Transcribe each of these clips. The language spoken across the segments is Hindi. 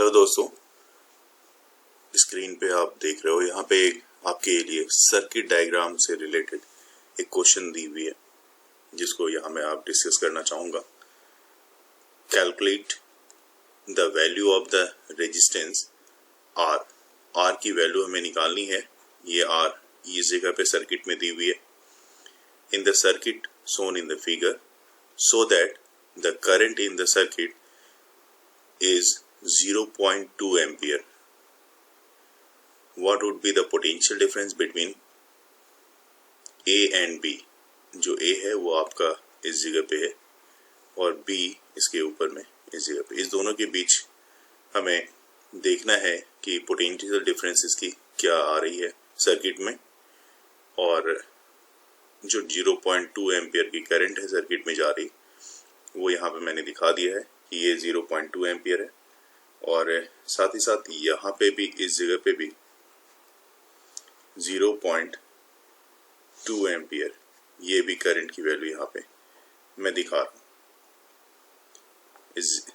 हेलो दोस्तों, स्क्रीन पे आप देख रहे हो यहाँ पे आपके लिए सर्किट डायग्राम से रिलेटेड एक क्वेश्चन दी हुई है जिसको यहाँ मैं आप डिस्कस करना चाहूँगा। Calculate the value of the resistance R. R की वैल्यू हमें निकालनी है। ये आर इस जगह पे सर्किट में दी हुई है in the circuit shown in the figure so that the current in the circuit is 0.2 ampere. What would be the potential difference between A and B? जो A है वो आपका इस जगह पे है और B इसके ऊपर में इस जगह पे। इस दोनों के बीच हमें देखना है कि पोटेंशियल डिफरेंस इसकी क्या आ रही है सर्किट में, और जो 0.2 एम्पियर की करंट है सर्किट में जा रही वो यहाँ पे मैंने दिखा दिया है कि ये 0.2 एम्पियर है, और साथ ही साथ यहाँ पे भी इस जगह पे भी 0.2 एम्पियर ये भी करंट की वैल्यू यहाँ पे मैं दिखा रहा हूँ। इस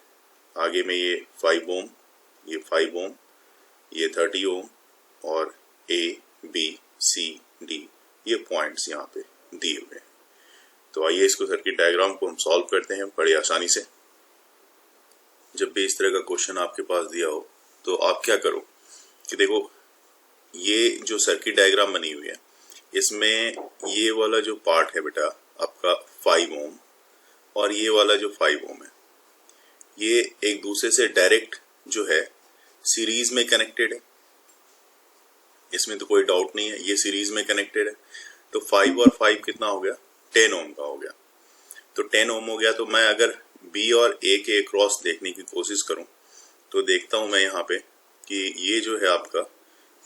आगे में ये 5 ओम, ये 5 ओम, ये 30 ओम और A, B, C, D ये पॉइंट्स यहाँ पे दिए हुए हैं। तो आइए इसको सर्किट डायग्राम को हम सॉल्व करते हैं बड़ी आसानी से। जब भी इस तरह का क्वेश्चन आपके पास दिया हो तो आप क्या करो कि देखो ये जो सर्किट डायग्राम बनी हुई है इसमें ये वाला जो पार्ट है बेटा आपका 5 ओम और ये वाला जो 5 ओम है ये एक दूसरे से डायरेक्ट जो है सीरीज में कनेक्टेड है। इसमें तो कोई डाउट नहीं है, ये सीरीज में कनेक्टेड है। तो 5 और 5 कितना हो गया, 10 ओम का हो गया। तो 10 ओम हो गया। तो मैं अगर B और A के क्रॉस देखने की कोशिश करूं तो देखता हूं मैं यहाँ पे कि ये जो है आपका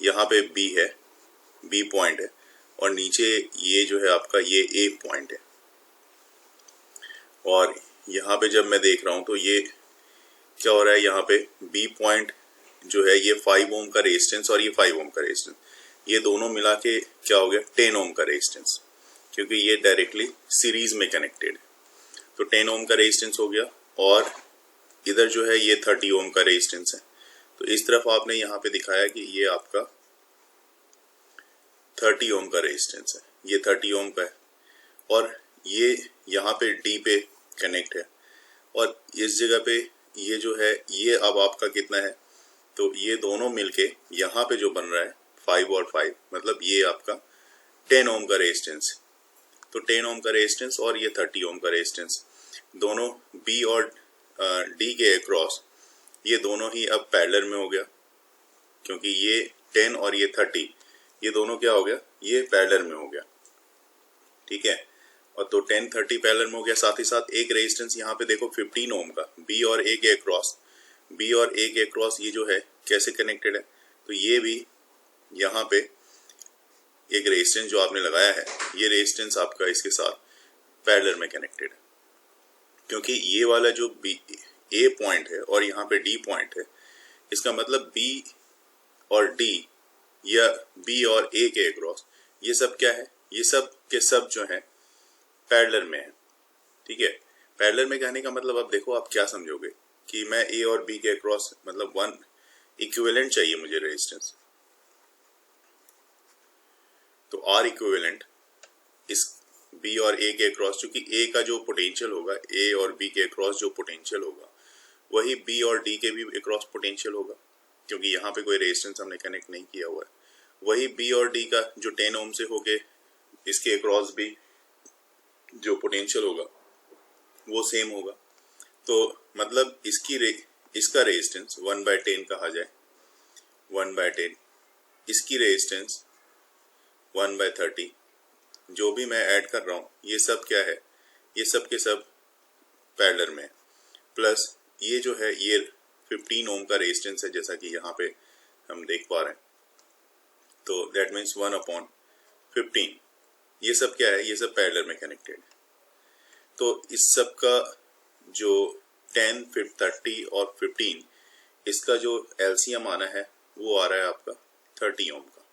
यहाँ पे B है, B पॉइंट है, और नीचे ये जो है आपका ये A पॉइंट है। और यहाँ पे जब मैं देख रहा हूं तो ये क्या हो रहा है, यहाँ पे B पॉइंट जो है ये 5 ओम का रेजिस्टेंस और ये 5 ओम का रेजिस्टेंस ये दोनों मिला के क्या हो गया 10 ओम का रेजिस्टेंस, क्योंकि ये डायरेक्टली सीरीज में कनेक्टेड है। तो 10 ओम का रेजिस्टेंस हो गया और इधर जो है ये 30 ओम का रेजिस्टेंस है। तो इस तरफ आपने यहाँ पे दिखाया कि ये आपका 30 ओम का रेजिस्टेंस है, ये 30 ओम का है, और ये यहाँ पे D पे कनेक्ट है, और इस जगह पे ये जो है ये अब आपका कितना है, तो ये दोनों मिलके यहाँ पे जो बन रहा है 5 और 5 मतलब ये आपका 10 ओम का रेजिस्टेंस। तो 10 ओम का रेजिस्टेंस और ये 30 ओम का रेजिस्टेंस दोनों B और D के अक्रॉस ये दोनों ही अब पैरेलल में हो गया, क्योंकि ये 10 और ये 30 ये दोनों क्या हो गया, ये पैरेलल में हो गया। ठीक है, और तो 10 30 पैरेलल में हो गया। साथ ही साथ एक रेजिस्टेंस यहाँ पे देखो 15 ओम का B और A के अक्रॉस, B और A के अक्रॉस ये जो है कैसे कनेक्टेड है, तो ये भी यहाँ पे एक रेजिस्टेंस जो आपने लगाया है ये रेजिस्टेंस आपका इसके साथ पैरेलल में कनेक्टेड है, क्योंकि ये वाला जो A पॉइंट है और यहाँ पे D पॉइंट है, इसका मतलब B और D या B और A के अक्रॉस ये सब क्या है, ये सब के सब जो है पैरेलल में है। ठीक है, पैरेलल में कहने का मतलब अब देखो आप क्या समझोगे कि मैं A और B के अक्रॉस मतलब 1 इक्विवेलेंट चाहिए मुझे रेजिस्टेंस। तो R इक्विवेलेंट इस B और A के अक्रॉस, चूंकि A का जो पोटेंशियल होगा, A और B के अक्रॉस जो पोटेंशियल होगा वही B और D के भी अक्रॉस पोटेंशियल होगा, क्योंकि यहाँ पे कोई रेजिस्टेंस हमने कनेक्ट नहीं किया हुआ है। वही B और D का जो 10 ओम से होके इसके अक्रॉस भी जो पोटेंशियल होगा वो सेम होगा। तो मतलब इसका रेजिस्टेंस 1/10 कहा जाए, 1/10, इसकी रेजिस्टेंस 1/30, जो भी मैं ऐड कर रहा हूँ ये सब क्या है, ये सब के सब पैरेलल में, प्लस ये जो है ये 15 ओम का रेजिस्टेंस है जैसा कि यहाँ पे हम देख पा रहे हैं। तो दैट मीन्स 1/15, ये सब क्या है, ये सब पैरेलल में कनेक्टेड है। तो इस सब का जो 10, 30 और 15 इसका जो एलसीएम आना है वो आ रहा है आपका 30 ओम का।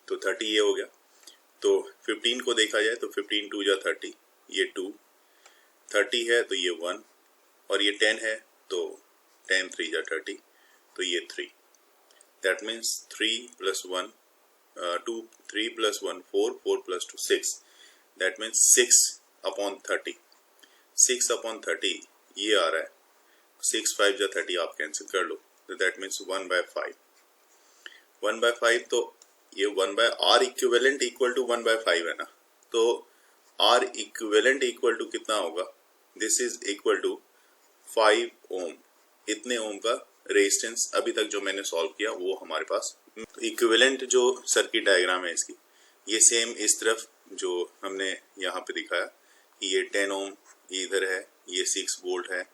तो 30 ये हो गया। तो 15 को देखा जाए तो 15 2 जा 30, ये 2, 30 है तो ये 1, और ये 10 है तो 10 3 जा 30, तो ये 3, दैट मीन्स 3 + 1 2, 3 + 1 4, 4 + 2 6, दैट मीन्स 6/30, 6/30 ये आ रहा है, 6 5 जा 30 आप कैंसिल कर लो, तो दैट मीन्स 1/5, 1/5, तो ये 1/R इक्विवेलेंट इक्वल टू 1/5 है ना, तो R इक्विवेलेंट इक्वल टू कितना होगा, दिस इज इक्वल टू 5 ओम, इतने ओम का रेजिस्टेंस अभी तक जो मैंने सॉल्व किया वो हमारे पास इक्विवेलेंट जो सर्किट डायग्राम है इसकी, ये सेम इस तरफ जो हमने यहाँ पे दिखाया कि ये 10 ओम इधर है, ये 6 वोल्ट है,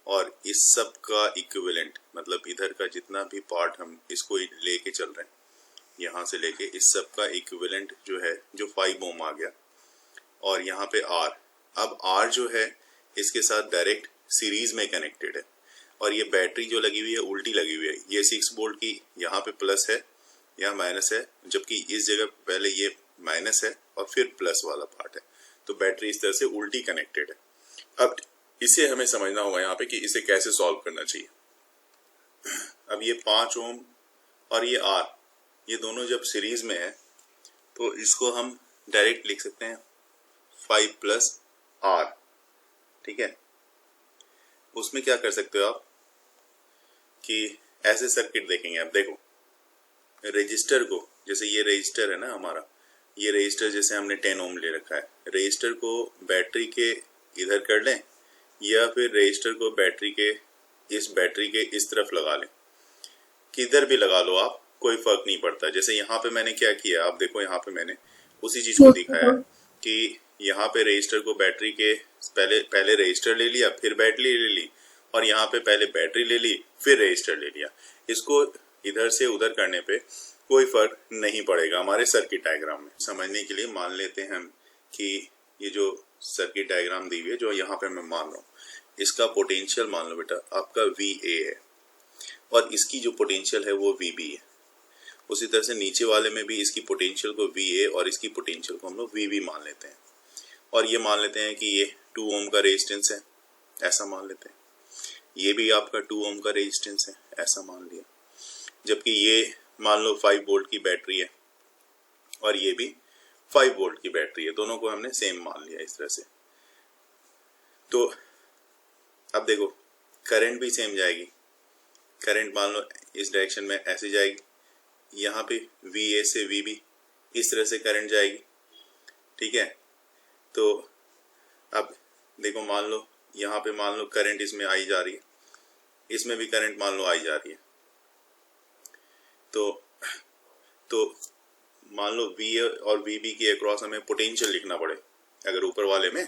और इस सब का इक्विवेलेंट मतलब इधर का जितना भी पार्ट हम इसको लेके चल रहे हैं, यहाँ से लेके इस सब का इक्विवेलेंट जो है जो 5 ओम आ गया, और यहाँ पे R, अब R जो है इसके साथ डायरेक्ट सीरीज में कनेक्टेड है, और ये बैटरी जो लगी हुई है उल्टी लगी हुई है, ये 6 वोल्ट की यहाँ पे प्लस है, यहाँ माइनस है, जबकि इस जगह पहले ये माइनस है और फिर प्लस वाला पार्ट है, तो बैटरी इस तरह से उल्टी कनेक्टेड है। अब इसे हमें समझना होगा यहाँ पे कि इसे कैसे सॉल्व करना चाहिए। अब ये 5 ओम और ये R, ये दोनों जब सीरीज में है तो इसको हम डायरेक्ट लिख सकते हैं 5 + R, ठीक है। उसमें क्या कर सकते हो आप कि ऐसे सर्किट देखेंगे आप, देखो रजिस्टर को, जैसे ये रजिस्टर है ना हमारा, ये रजिस्टर जैसे हमने 10 ओम ले रखा है, रजिस्टर को बैटरी के इधर कर लें या फिर रजिस्टर को बैटरी के इस तरफ लगा लें, किधर भी लगा लो आप, कोई फर्क नहीं पड़ता। जैसे यहाँ पे मैंने क्या किया, आप देखो यहाँ पे मैंने उसी चीज को दिखाया कि यहाँ पे रजिस्टर को बैटरी के पहले रजिस्टर ले लिया, फिर बैटरी ले ली, और यहाँ पे पहले बैटरी ले ली फिर रजिस्टर ले लिया। इसको इधर से उधर करने पे कोई फर्क नहीं पड़ेगा हमारे सर्किट डायग्राम में। समझने के लिए मान लेते हैं हम कि ये जो सर्किट डायग्राम दी हुई है, जो यहाँ पे मैं मान रहा हूँ, इसका पोटेंशियल मान लो बेटा आपका VA है, और इसकी जो पोटेंशियल है वो VB है। उसी तरह से नीचे वाले में भी इसकी पोटेंशियल को VA और इसकी पोटेंशियल को हम लोग VB मान लेते हैं, और ये मान लेते हैं कि ये 2 ओम का रेजिस्टेंस है, ऐसा मान लेते हैं। ये भी आपका 2 ओम का रेजिस्टेंस है, ऐसा मान लिया। जबकि ये मान लो 5 वोल्ट की बैटरी है और ये भी 5 वोल्ट की बैटरी है, दोनों को हमने सेम मान लिया इस तरह से। तो अब देखो करंट भी सेम जाएगी, करंट मान लो इस डायरेक्शन में ऐसे जाएगी, यहाँ पे VA से VB इस तरह से करंट जाएगी, ठीक है। तो अब देखो मान लो यहाँ पे मान लो करंट इसमें आई जा रही है, इसमें भी करंट मान लो आई जा रही है, तो मान लो VA और VB के अक्रॉस हमें पोटेंशियल लिखना पड़े। अगर ऊपर वाले में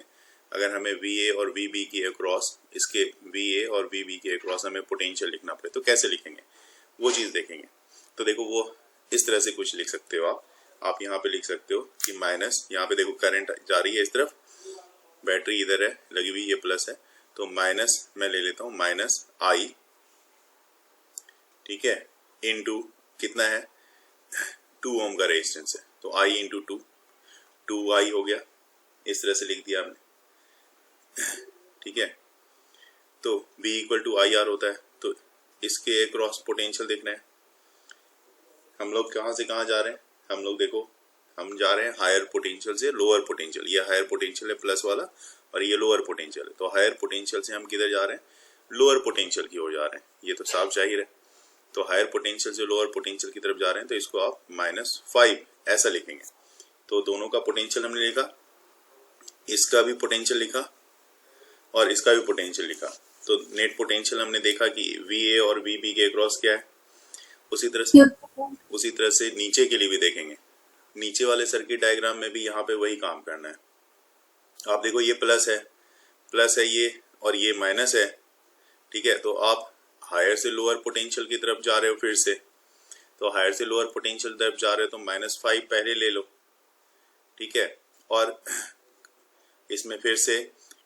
अगर हमें VA और VB के अक्रॉस, इसके VA और VB के अक्रॉस हमें पोटेंशियल लिखना पड़े, तो कैसे लिखेंगे वो चीज़ देखेंगे। तो देखो वो इस तरह से कुछ लिख सकते हो आप यहाँ पे लिख सकते हो कि माइनस, यहाँ पे देखो करंट जा रही है इस तरफ, बैटरी इधर है लगी हुई, ये प्लस है, तो माइनस मैं ले लेता हूँ -I, ठीक है, इनटू कितना है 2 ओम का रेजिस्टेंस है, तो I × 2, 2I हो गया, इस तरह से लिख दिया हमने, ठीक है। तो V = IR होता है, तो इसके क्रॉस पोटेंशियल देखना है। हम लोग कहाँ से कहाँ जा रहे हैं, हम लोग देखो हम जा रहे हैं हायर पोटेंशियल से लोअर पोटेंशियल, ये हायर पोटेंशियल है प्लस वाला और ये लोअर पोटेंशियल है, तो हायर पोटेंशियल से हम किधर जा रहे हैं, लोअर पोटेंशियल की ओर जा रहे हैं, ये तो साफ जाहिर है। तो हायर पोटेंशियल से लोअर पोटेंशियल की तरफ जा रहे हैं, तो इसको आप -5 ऐसा लिखेंगे। तो दोनों का पोटेंशियल हमने लिखा, इसका भी पोटेंशियल लिखा और इसका भी पोटेंशियल लिखा, तो नेट पोटेंशियल हमने देखा कि VA और VB के अक्रॉस क्या है। उसी तरह से नीचे के लिए भी देखेंगे, नीचे वाले सर्किट डायग्राम में भी यहाँ पे वही काम करना है। आप देखो ये प्लस है ये, और ये माइनस है, ठीक है। तो आप हायर से लोअर पोटेंशियल की तरफ जा रहे हो, फिर से तो हायर से लोअर पोटेंशियल तरफ जा रहे हो तो -5 पहले ले लो, ठीक है। और इसमें फिर से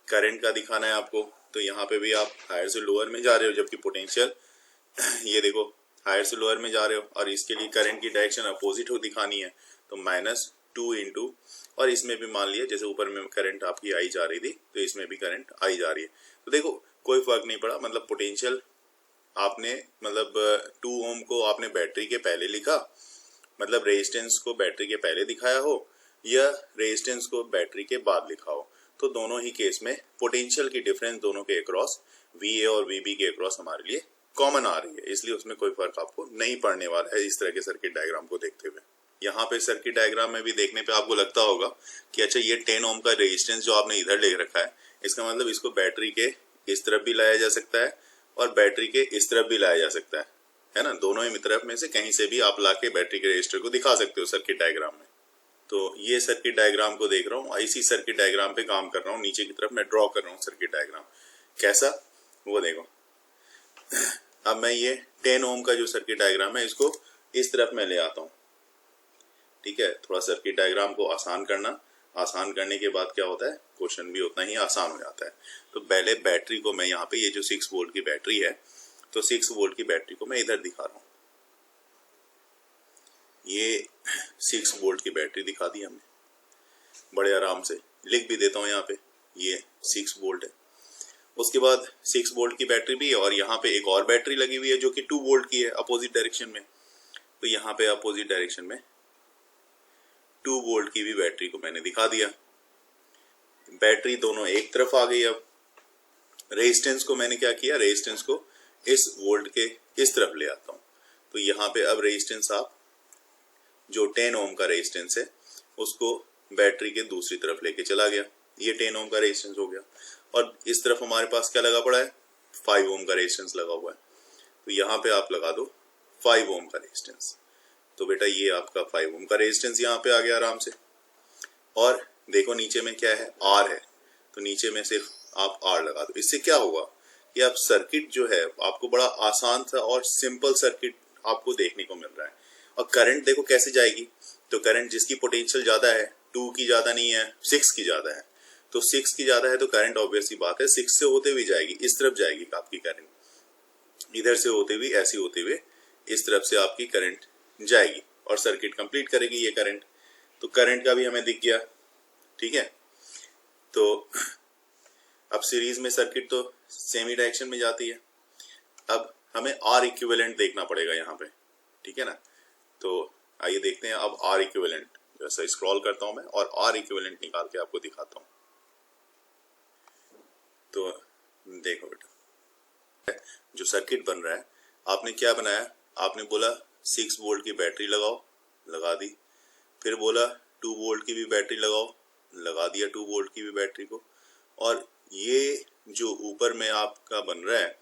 करंट का दिखाना है आपको, तो यहाँ पे भी आप हायर से लोअर में जा रहे हो, जबकि पोटेंशियल ये देखो हायर से लोअर में जा रहे हो, और इसके लिए करंट की डायरेक्शन अपोजिट हो दिखानी है, तो -2 और इसमें भी मान लिया जैसे ऊपर में करंट आपकी आई जा रही थी, तो इसमें भी करंट आई जा रही है। तो देखो कोई फर्क नहीं पड़ा, मतलब पोटेंशियल आपने मतलब 2 ओम को आपने बैटरी के पहले लिखा, मतलब रेजिस्टेंस को बैटरी के पहले दिखाया हो या रेजिस्टेंस को बैटरी के बाद लिखा हो, तो दोनों ही केस में पोटेंशियल की डिफरेंस दोनों के अक्रॉस VA और VB के अक्रॉस हमारे लिए कॉमन आ रही है, इसलिए उसमें कोई फर्क आपको नहीं पड़ने वाला है इस तरह के सर्किट डायग्राम को देखते हुए। यहाँ पे सर्किट डायग्राम में भी देखने पे आपको लगता होगा कि अच्छा ये 10 ओम का रेजिस्टेंस जो आपने इधर ले रखा है, इसका मतलब इसको बैटरी के इस तरफ भी लाया जा सकता है और बैटरी के इस तरफ भी लाया जा सकता है ना। दोनों ही तरफ में से कहीं से भी आप लाके बैटरी के रजिस्टर को दिखा सकते हो सर्किट डायग्राम में। तो ये सर्किट डायग्राम को देख रहा हूँ, इसी सर्किट डायग्राम पे काम कर रहा हूँ, नीचे की तरफ मैं ड्रॉ कर रहा हूँ सर्किट डायग्राम कैसा वो देखो। अब मैं ये 10 ओम का जो सर्किट डायग्राम है इसको इस तरफ मैं ले आता हूँ, ठीक है। थोड़ा सर्किट डायग्राम को आसान करने के बाद क्या होता है, क्वेश्चन भी उतना ही आसान हो जाता है। तो पहले बैटरी को मैं यहाँ पे, ये जो 6 वोल्ट की बैटरी है, तो 6 वोल्ट की बैटरी को मैं इधर दिखा रहा हूँ। ये 6 वोल्ट की बैटरी दिखा दी हमने, बड़े आराम से लिख भी देता हूँ यहाँ पे, ये 6 वोल्ट है। उसके बाद 6 वोल्ट की बैटरी भी है और यहाँ पे एक और बैटरी लगी हुई है जो कि 2 वोल्ट की है अपोजिट डायरेक्शन में। तो यहाँ पे अपोजिट डायरेक्शन में 2 वोल्ट की भी बैटरी को मैंने दिखा दिया। बैटरी दोनों एक तरफ आ गई। अब रेजिस्टेंस को मैंने क्या किया, रेजिस्टेंस को इस वोल्ट के इस तरफ ले आता हूँ। तो यहाँ पे अब रेजिस्टेंस आप जो 10 ओम का रेजिस्टेंस है उसको बैटरी के दूसरी तरफ लेके चला गया, ये 10 ओम का रेजिस्टेंस हो गया। और इस तरफ हमारे पास क्या लगा पड़ा है, 5 ओम का रेजिस्टेंस लगा हुआ है। तो यहाँ पे आप लगा दो 5 ओम का रेजिस्टेंस। तो बेटा ये आपका 5 ओम का रेजिस्टेंस यहाँ पे आ गया आराम से। और देखो नीचे में क्या है, R है, तो नीचे में सिर्फ आप R लगा दो। इससे क्या होगा कि आप सर्किट जो है आपको बड़ा आसान सा और सिंपल सर्किट आपको देखने को मिल रहा है। और करंट देखो कैसे जाएगी, तो करंट जिसकी पोटेंशियल ज्यादा है, 2 की ज्यादा नहीं है, 6 की ज्यादा है, तो 6 की ज्यादा है तो करंट ऑब्वियस सी बात है 6 से होते हुए जाएगी, इस तरफ जाएगी आपकी करंट, इधर से होते हुए ऐसे होते हुए इस तरफ से आपकी करंट जाएगी और सर्किट कंप्लीट करेगी ये करंट। तो करंट का भी हमें दिख गया, ठीक है। तो अब सीरीज में सर्किट तो सेमी डायरेक्शन में जाती है। अब हमें R इक्विवेलेंट देखना पड़ेगा यहाँ पे, ठीक है ना। तो आइए देखते हैं अब R इक्विवेलेंट, जैसा स्क्रॉल करता हूं मैं और R इक्विवेलेंट निकाल के आपको दिखाता हूं। तो देखो बेटा जो सर्किट बन रहा है, आपने क्या बनाया, आपने बोला 6 वोल्ट की बैटरी लगाओ, लगा दी। फिर बोला 2 वोल्ट की भी बैटरी लगाओ, लगा दिया 2 वोल्ट की भी बैटरी को। और ये जो ऊपर में आपका बन रहा है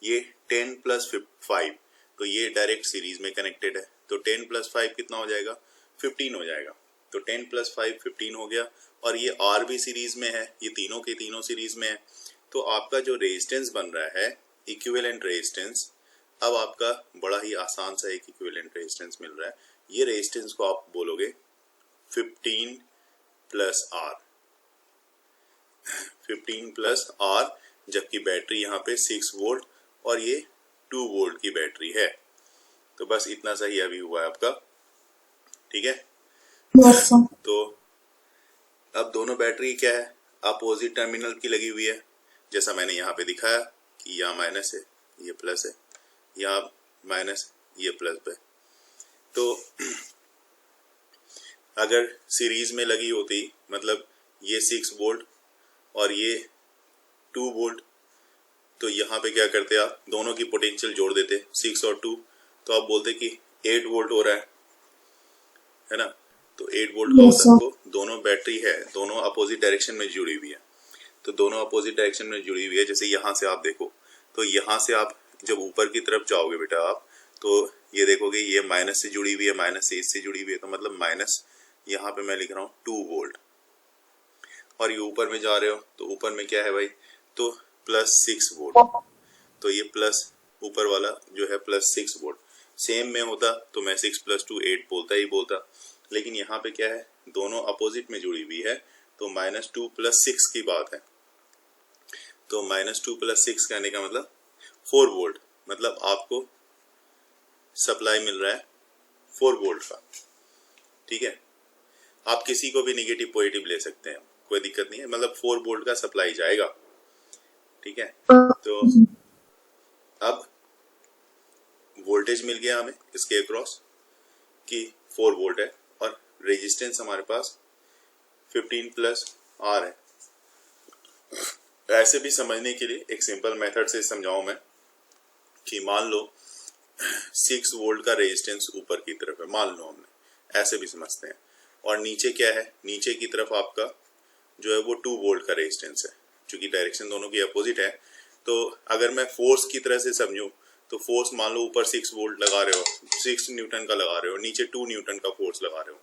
ये 10 + 5, तो ये डायरेक्ट सीरीज में कनेक्टेड है। तो 10 + 5 कितना हो जाएगा, 15 हो जाएगा। तो 10 + 5 15 हो गया। और ये R भी सीरीज में है, ये तीनों के तीनों सीरीज में है। तो आपका जो रेजिस्टेंस बन रहा है इक्विवेलेंट रेजिस्टेंस, अब आपका बड़ा ही आसान सा एक इक्विवेलेंट रेजिस्टेंस मिल रहा है। ये रेजिस्टेंस को आप बोलोगे 15 + R, 15 + R, जबकि बैटरी यहाँ पे 6 वोल्ट और ये 2 वोल्ट की बैटरी है। तो बस इतना सही अभी हुआ है आपका, ठीक है। तो अब दोनों बैटरी क्या है, अपोजिट टर्मिनल की लगी हुई है, जैसा मैंने यहाँ पे दिखाया कि यहाँ माइनस है, ये प्लस है, यहाँ माइनस, ये प्लस है। तो अगर सीरीज में लगी होती, मतलब ये 6 वोल्ट और ये 2 वोल्ट, तो यहाँ पे क्या करते आप, दोनों की पोटेंशियल जोड़ देते 6 और 2, तो आप बोलते कि 8 वोल्ट हो रहा है ना। तो 8 वोल्ट का होता है, तो दोनों बैटरी है, दोनों अपोजिट डायरेक्शन में जुड़ी हुई है। तो दोनों अपोजिट डायरेक्शन में जुड़ी हुई है। जैसे यहाँ से आप देखो, तो यहाँ से आप जब ऊपर की तरफ जाओगे बेटा आप, तो ये देखोगे ये माइनस से जुड़ी हुई है, माइनस से इससे जुड़ी हुई है, तो मतलब माइनस, यहाँ पे मैं लिख रहा हूँ 2 वोल्ट। और ये ऊपर में जा रहे हो तो ऊपर में क्या है भाई, तो +6 वोल्ट। तो ये प्लस ऊपर वाला जो है +6 वोल्ट। सेम में होता तो मैं 6 + 2 8 बोलता ही बोलता, लेकिन यहाँ पे क्या है, दोनों अपोजिट में जुड़ी हुई है, तो -2 + 6 की बात है। तो -2 + 6 कहने का मतलब 4 वोल्ट, मतलब आपको सप्लाई मिल रहा है 4 वोल्ट का, ठीक है। आप किसी को भी नेगेटिव पॉजिटिव ले सकते हैं, कोई दिक्कत नहीं है, मतलब 4 वोल्ट का सप्लाई जाएगा, ठीक है। तो अब वोल्टेज मिल गया हमें इसके अक्रॉस कि 4 वोल्ट है और रेजिस्टेंस हमारे पास 15 प्लस R है। ऐसे भी समझने के लिए एक सिंपल मेथड से समझाऊं मैं कि मान लो 6 वोल्ट का रेजिस्टेंस ऊपर की तरफ है, मान लो हमने, ऐसे भी समझते हैं, और नीचे क्या है, नीचे की तरफ आपका जो है वो 2 वोल्ट का रेजिस्टेंस है। चूंकि डायरेक्शन दोनों की अपोजिट है, तो अगर मैं फोर्स की तरह से समझूं तो फोर्स मान लो ऊपर 6 वोल्ट लगा रहे हो, 6 न्यूटन का लगा रहे हो, नीचे 2 न्यूटन का फोर्स लगा रहे हो,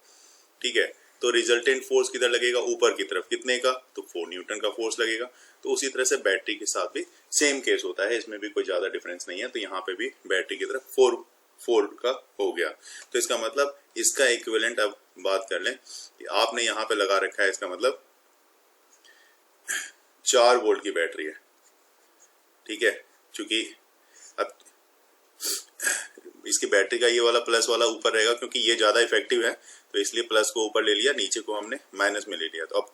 ठीक है, तो रिजल्टेंट फोर्स किधर लगेगा, ऊपर की तरफ, कितने का, तो 4 न्यूटन का फोर्स लगेगा। तो उसी तरह से बैटरी के साथ भी सेम केस होता है, इसमें भी कोई ज्यादा डिफरेंस नहीं है। तो यहाँ पे भी बैटरी की तरफ 4 का हो गया। तो इसका मतलब इसका इक्विवेलेंट अब बात कर लें कि आपने यहाँ पे लगा रखा है, इसका मतलब 4 वोल्ट की बैटरी है, ठीक है। चूंकि अब इसकी बैटरी का ये वाला प्लस वाला ऊपर रहेगा क्योंकि ये ज्यादा इफेक्टिव है, तो इसलिए प्लस को ऊपर ले लिया, नीचे को हमने माइनस में ले लिया। तो अब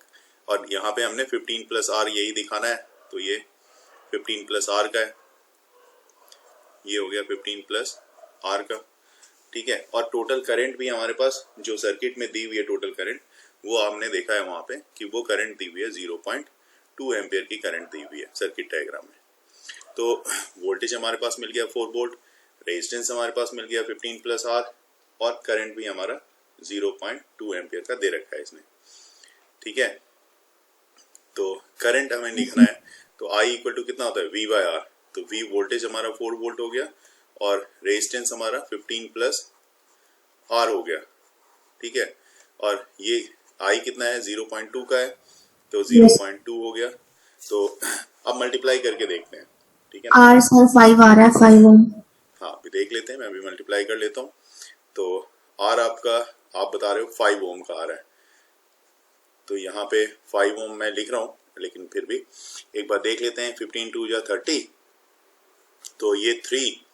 और यहाँ पे हमने 15 प्लस R यही दिखाना है, तो ये 15 प्लस R का है, ये हो गया 15 प्लस R का, ठीक है। और टोटल करंट भी हमारे पास जो सर्किट में दी हुई है टोटल करंट, वो हमने देखा है वहां पे कि वो करंट दी हुई है 0.2 एम्पियर की करंट दी हुई है सर्किट डायग्राम में। तो वोल्टेज हमारे पास मिल गया 4 वोल्ट, रेजिस्टेंस हमारे पास मिल गया 15 प्लस R, और करंट भी हमारा 0.2 एम्पियर का दे रखा है इसने, ठीक है। तो करंट हमें लिखना है, तो I इक्वल टू कितना होता है, V बाय R। तो V वोल्टेज हमारा 4 वोल्ट हो गया और रेजिस्टेंस हमारा 15 प्लस R हो गया, ठीक है। और ये I कितना है, 0.2 का है, तो 0.2 हो गया। तो अब मल्टीप्लाई करके देखते हैं, ठीक है ना। R सर 5 आ रहा है, 5 ओम। हाँ, अभी देख लेते हैं, मैं भी मल्टीप्लाई कर लेता हूँ। तो R आपका, आप बता रहे हो 5 ओम का आ रहा है, तो यहाँ पे 5 ओम मैं लिख रहा हूँ, लेकिन फिर भी एक बार देख लेते हैं। 15 2 जा 30, तो ये 3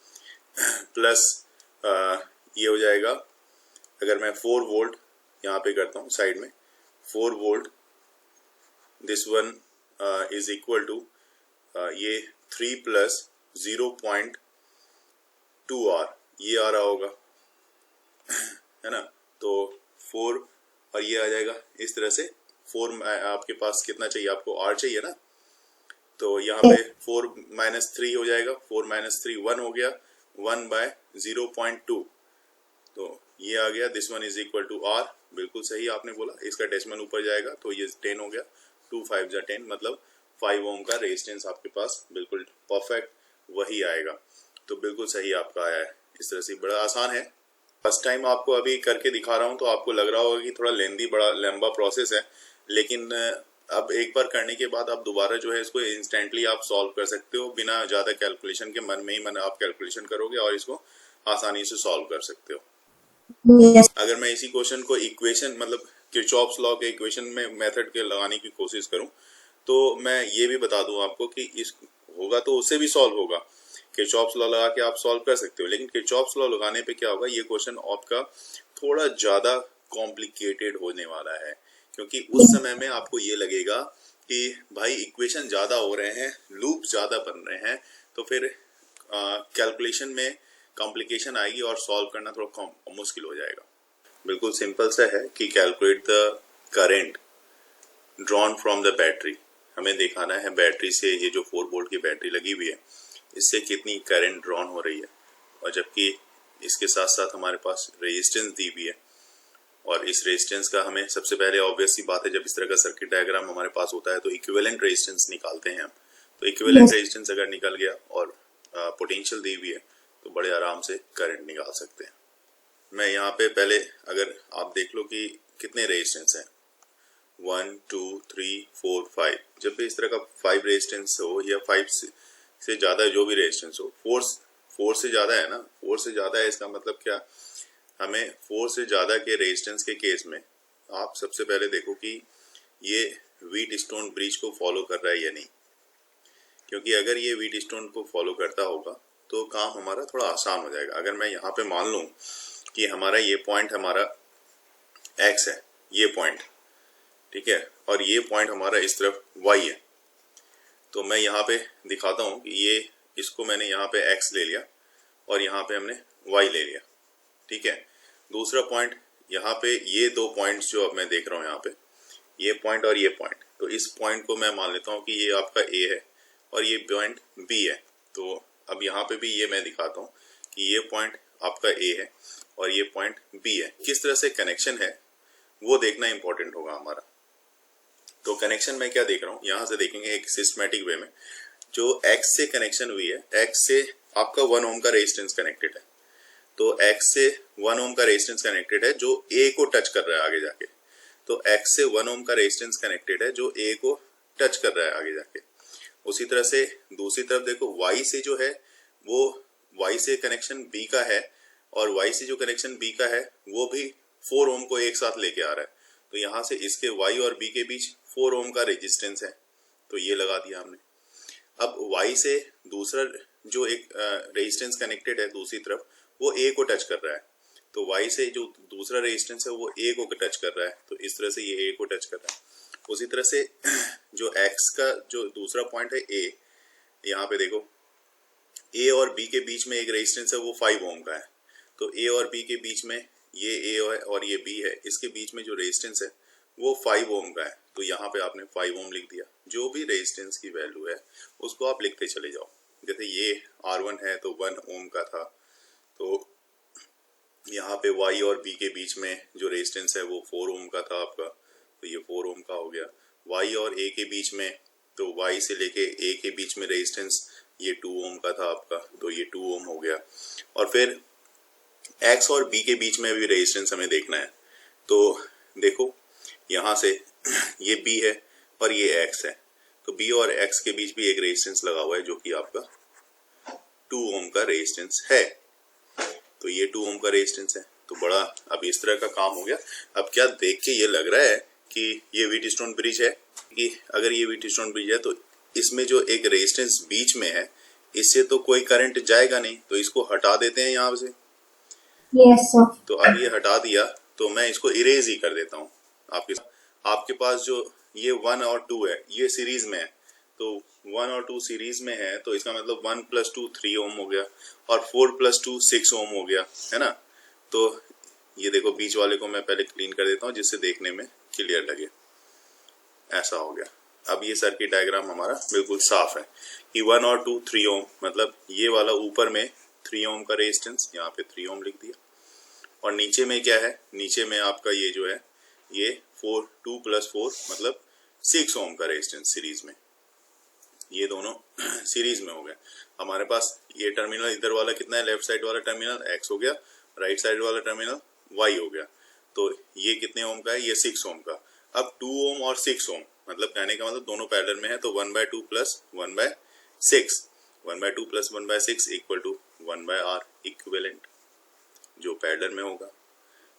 प्लस ये हो जाएगा, अगर मैं 4 वोल्ट यहाँ पे करता हूँ साइड में, 4 volt, this one is equal to ये 3 प्लस 0.2 R, ये आ रहा होगा, है ना। तो 4 और ये आ जाएगा इस तरह से। 4 आपके पास कितना चाहिए, आपको R चाहिए ना, तो यहाँ पे 4 माइनस 3 हो जाएगा, 4 माइनस 3 1 हो गया, 1 बाय 0.2, तो ये आ गया, this one is equal to R। बिल्कुल सही आपने बोला, इसका डेसिमल ऊपर जाएगा तो ये 10 हो गया, 2 5 जा 10, मतलब 5 ओम का रेजिस्टेंस आपके पास बिल्कुल परफेक्ट वही आएगा। तो बिल्कुल सही आपका आया है। इस तरह से बड़ा आसान है, फर्स्ट टाइम आपको अभी करके दिखा रहा हूँ तो आपको लग रहा होगा कि थोड़ा लेंदी, बड़ा लंबा प्रोसेस है, लेकिन अब एक बार करने के बाद आप दोबारा जो है इसको इंस्टेंटली आप सॉल्व कर सकते हो, बिना ज्यादा कैलकुलेशन के, मन में ही मन आप कैलकुलेशन करोगे और इसको आसानी से सॉल्व कर सकते हो। Yes. अगर मैं इसी क्वेश्चन को इक्वेशन, मतलब किरचॉफ्स लॉ के इक्वेशन में मेथड के लगाने की कोशिश करूं, तो मैं ये भी बता दूं आपको कि इस होगा तो उससे भी सॉल्व होगा, किरचॉफ्स लॉ लगा के आप सॉल्व कर सकते हो। लेकिन किरचॉफ्स लॉ लगाने पे क्या होगा, ये क्वेश्चन आपका थोड़ा ज्यादा कॉम्प्लिकेटेड होने वाला है, क्योंकि उस समय में आपको ये लगेगा कि भाई इक्वेशन ज्यादा हो रहे हैं, लूप ज्यादा बन रहे हैं, तो फिर कैलकुलेशन में कॉम्प्लिकेशन आएगी और सॉल्व करना थोड़ा मुश्किल हो जाएगा। बिल्कुल सिंपल सा है कि calculate the current drawn from the battery. हमें दिखाना है बैटरी से, ये जो 4 वोल्ट की बैटरी लगी हुई है, इससे कितनी करंट ड्रॉन हो रही है, और जबकि इसके साथ साथ हमारे पास रेजिस्टेंस दी हुई है, और इस रेजिस्टेंस का हमें सबसे पहले ऑब्वियस सी बात है, जब इस तरह का सर्किट डायग्राम हमारे पास होता है तो इक्विवेलेंट रेजिस्टेंस निकालते हैं हम। तो इक्विवेलेंट रेजिस्टेंस अगर निकल गया और पोटेंशियल दी हुई है, तो बड़े आराम से करंट निकाल सकते हैं। मैं यहाँ पे पहले अगर आप देख लो कि कितने रेजिस्टेंस हैं, 1 2 3 4 5, जब भी इस तरह का 5 रेजिस्टेंस हो या 5 से ज्यादा जो भी रेजिस्टेंस हो, 4 से ज्यादा है ना, 4 से ज्यादा है, इसका मतलब क्या, हमें 4 से ज्यादा के रेजिस्टेंस के केस में आप सबसे पहले देखो कि ये व्हीट स्टोन ब्रिज को फॉलो कर रहा है या नहीं, क्योंकि अगर ये व्हीट स्टोन को फॉलो करता होगा तो काम हमारा थोड़ा आसान हो जाएगा। अगर मैं यहाँ पे मान लूं कि हमारा ये पॉइंट हमारा x है, ये पॉइंट, ठीक है, और ये पॉइंट हमारा इस तरफ y है, तो मैं यहाँ पे दिखाता हूँ कि ये, इसको मैंने यहाँ पे x ले लिया और यहाँ पे हमने y ले लिया, ठीक है। दूसरा पॉइंट यहाँ पे ये दो पॉइंट्स जो अब मैं देख रहा हूँ यहाँ पे, ये पॉइंट और ये पॉइंट, तो इस पॉइंट को मैं मान लेता हूँ कि ये आपका A है और ये पॉइंट B है। तो अब यहाँ पे भी ये मैं दिखाता हूँ कि ये पॉइंट आपका A है और ये पॉइंट B है। किस तरह से कनेक्शन है वो देखना इंपॉर्टेंट होगा हमारा। तो कनेक्शन मैं क्या देख रहा हूँ, यहाँ से देखेंगे एक सिस्टमैटिक वे में। जो X से कनेक्शन हुई है, X से आपका 1 ओम का रेजिस्टेंस कनेक्टेड है, तो X से 1 ओम का रेजिस्टेंस कनेक्टेड है जो A को टच कर रहा है आगे जाके। तो X से 1 ओम का रेजिस्टेंस कनेक्टेड है जो A को टच कर रहा है आगे जाके। उसी तरह से दूसरी तरफ देखो, Y से जो है वो Y से कनेक्शन B का है और Y से जो कनेक्शन B का है वो भी 4 ओम को एक साथ लेके आ रहा है। तो यहाँ से इसके Y और B के बीच 4 ओम का रेजिस्टेंस है, तो ये लगा दिया हमने। अब Y से दूसरा जो एक रेजिस्टेंस कनेक्टेड है दूसरी तरफ, वो A को टच कर रहा है, तो Y से जो दूसरा रेजिस्टेंस है वो A को टच कर रहा है, तो इस तरह से ये A को टच कर रहा है। उसी तरह से जो X का जो दूसरा पॉइंट है A, यहाँ पे देखो A और B के बीच में एक रेजिस्टेंस है वो 5 ओम का है, तो A और B के बीच में ये A है और ये B है, इसके बीच में जो रेजिस्टेंस है वो 5 ओम का है, तो यहाँ पे आपने 5 ओम लिख दिया। जो भी रेजिस्टेंस की वैल्यू है उसको आप लिखते चले जाओ। जैसे ये R1 है तो 1 ओम का था, तो यहाँ पे Y और B के बीच में जो रेजिस्टेंस है वो 4 ओम का था आपका, तो ये 4 ओम का हो गया। Y और A के बीच में, तो Y से लेके A के बीच में रेजिस्टेंस ये 2 ओम का था आपका, तो ये 2 ओम हो गया। और फिर X और B के बीच में भी रेजिस्टेंस हमें देखना है, तो देखो यहाँ से ये B है और ये X है, तो B और X के बीच भी एक रेजिस्टेंस लगा हुआ है जो कि आपका 2 ओम का रेजिस्टेंस है, तो ये 2 ओम का रेजिस्टेंस है। तो बड़ा अब इस तरह का काम हो गया। अब क्या देख के ये लग रहा है कि ये व्हीटस्टोन ब्रिज है, कि अगर ये व्हीटस्टोन ब्रिज है तो इसमें जो एक रेजिस्टेंस बीच में है इससे तो कोई करंट जाएगा नहीं, तो इसको हटा देते हैं यहाँ से। Yes, sir. तो अब ये हटा दिया तो मैं इसको इरेज ही कर देता हूँ। आपके पास जो ये 1 और 2 है ये सीरीज में है, तो 1 और 2 सीरीज में है, तो इसका मतलब 1 + 2 3 ओम हो गया और 4 + 2 6 ओम हो गया, है ना। तो ये देखो बीच वाले को मैं पहले क्लीन कर देता हूँ जिससे देखने में क्लियर लगे। ऐसा हो गया। अब ये सर्किट डायग्राम हमारा बिल्कुल साफ है कि 1 और 2 3 ओम, मतलब ये वाला ऊपर में 3 ओम का रेजिस्टेंस, यहाँ पे 3 ओम लिख दिया। और नीचे में क्या है, नीचे में आपका ये जो है ये 2 + 4 मतलब 6 ओम का रेजिस्टेंस सीरीज में, ये दोनों सीरीज में हो गए। हमारे पास ये टर्मिनल इधर वाला कितना है, लेफ्ट साइड वाला टर्मिनल X हो गया, राइट साइड वाला टर्मिनल Y हो गया। तो ये कितने ओम का है, ये 6 ओम का। अब 2 ओम और 6 ओम, मतलब कहने का मतलब दोनों पैरेलल में है, तो 1/2 + 1/6, 1/2 + 1/6 = 1/R इक्विवेलेंट जो पैरेलल में होगा।